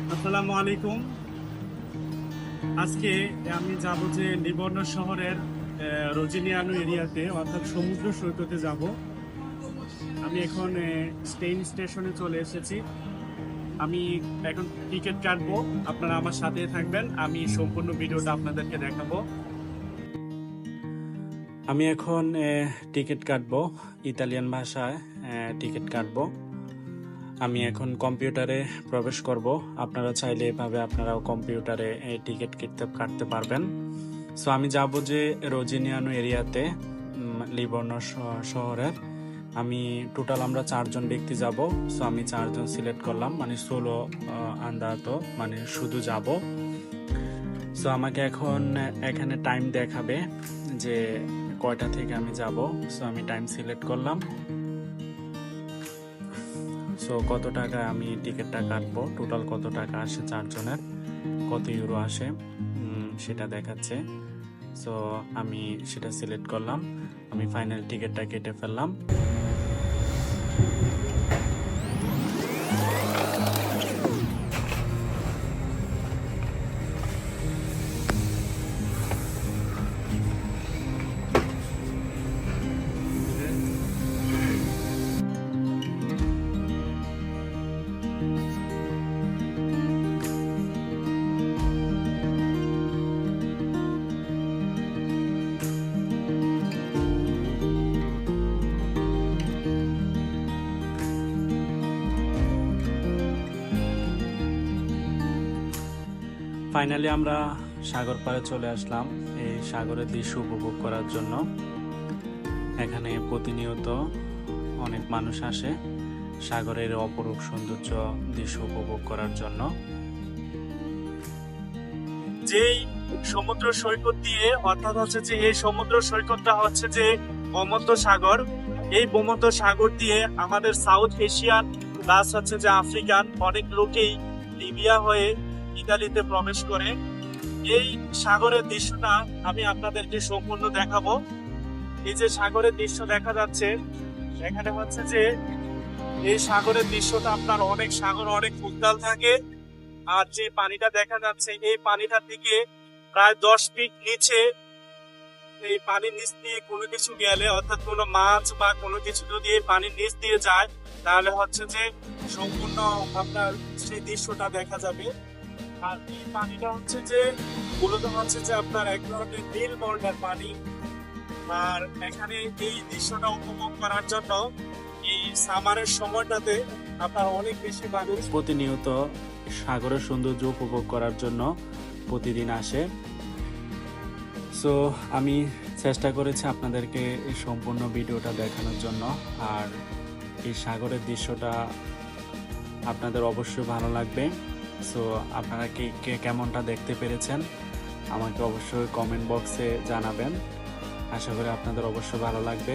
আসসালামু আলাইকুম। আজকে আমি যাব যে লিভর্নো শহরের রোজিনিয়ানো এরিয়াতে অর্থাৎ সমুদ্র সৈকতে যাব। আমি এখন স্টেইন স্টেশনে চলে এসেছি। আমি এখন টিকিট কাটবো, আপনারা আমার সাথে থাকবেন, আমি সম্পূর্ণ ভিডিওটা আপনাদেরকে দেখাবো। আমি এখন টিকিট কাটবো, ইতালিয়ান ভাষায় টিকিট কাটবো। আমি এখন কম্পিউটারে প্রবেশ করব। আপনারা চাইলে এভাবে আপনারাও কম্পিউটারে টিকিট কাটতে পারবেন। সো আমি যাব যে রোজিনিয়ানো এরিয়াতে, লিভর্নো শহরের। আমি টোটাল আমরা 4জন ব্যক্তি যাব। সো আমি 4জন সিলেক্ট করলাম, মানে সোলো আন্দাতো, মানে শুধু যাব। সো আমাকে এখন এখানে টাইম দেখাবে যে কয়টা থেকে আমি যাব। সো আমি টাইম সিলেক্ট করলাম। সো কত টাকা আমি টিকিটটা কাটবো, টোটাল কত টাকা আসে 4জনের, কত ইউরো আসে সেটা দেখাচ্ছে। সো আমি সেটা সিলেক্ট করলাম, আমি ফাইনাল টিকিটটা কেটে ফেললাম। ফাইনালি আমরা সাগর পাড়ে চলে আসলাম এই সাগরের দৃশ্য উপভোগ করার জন্য। এখানে প্রতিনিয়ত অনেক মানুষ আসে সাগরের অপরূপ সৌন্দর্য দৃশ্য উপভোগ করার জন্য। যেই সমুদ্র সৈকত দিয়ে, অর্থাৎ হচ্ছে যে এই সমুদ্র সৈকতটা হচ্ছে যে ভূমধ্য সাগর। এই ভূমধ্য সাগর দিয়ে আমাদের সাউথ এশিয়ান প্লাস হচ্ছে যে আফ্রিকান অনেক লোকেই লিবিয়া হয়ে ইতালিতে প্রবেশ করে। এই সাগরের দৃশ্যটা আমি আপনাদেরকে সম্পূর্ণ দেখাবো। এই যে সাগরের দৃশ্য দেখা যাচ্ছে, এখানে হচ্ছে যে এই সাগরের দৃশ্যটা আপনার সাগর অনেক উত্তাল থাকে। আর যে পানিটা দেখা যাচ্ছে, এই পানিটা থেকে প্রায় 10 ফিট নিচে, এই পানির নিচ দিয়ে কোনো কিছু গেলে, অর্থাৎ কোনো মাছ বা কোনো কিছু যদি এই পানির নিচ দিয়ে যায়, তাহলে হচ্ছে যে সম্পূর্ণ আপনার সেই দৃশ্যটা দেখা যাবে। আর এই পানিটা হচ্ছে যে মূলত হচ্ছে যে আপনার এক ধরনের নীল বর্ণের পানি। আর এখানে এই দৃশ্যটা উপভোগ করার জন্য এই সামারের সময়টাতে আপনার অনেক বেশি মানুষ প্রতিনিয়ত সাগরের সৌন্দর্য উপভোগ করার জন্য প্রতিদিন আসে। সো আমি চেষ্টা করেছি আপনাদেরকে এই সম্পূর্ণ ভিডিওটা দেখানোর জন্য। আর এই সাগরের দৃশ্যটা আপনাদের অবশ্যই ভালো লাগবে। সো আপনারা কে কেমনটা দেখতে পেরেছেন আমাকে অবশ্যই কমেন্ট বক্সে জানাবেন। আশা করি আপনাদের অবশ্যই ভালো লাগবে।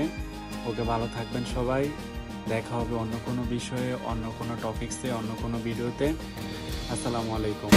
ওকে, ভালো থাকবেন সবাই। দেখা হবে অন্য কোনো বিষয়ে, অন্য কোনো টপিকসে, অন্য কোনো ভিডিওতে। আসসালামু আলাইকুম।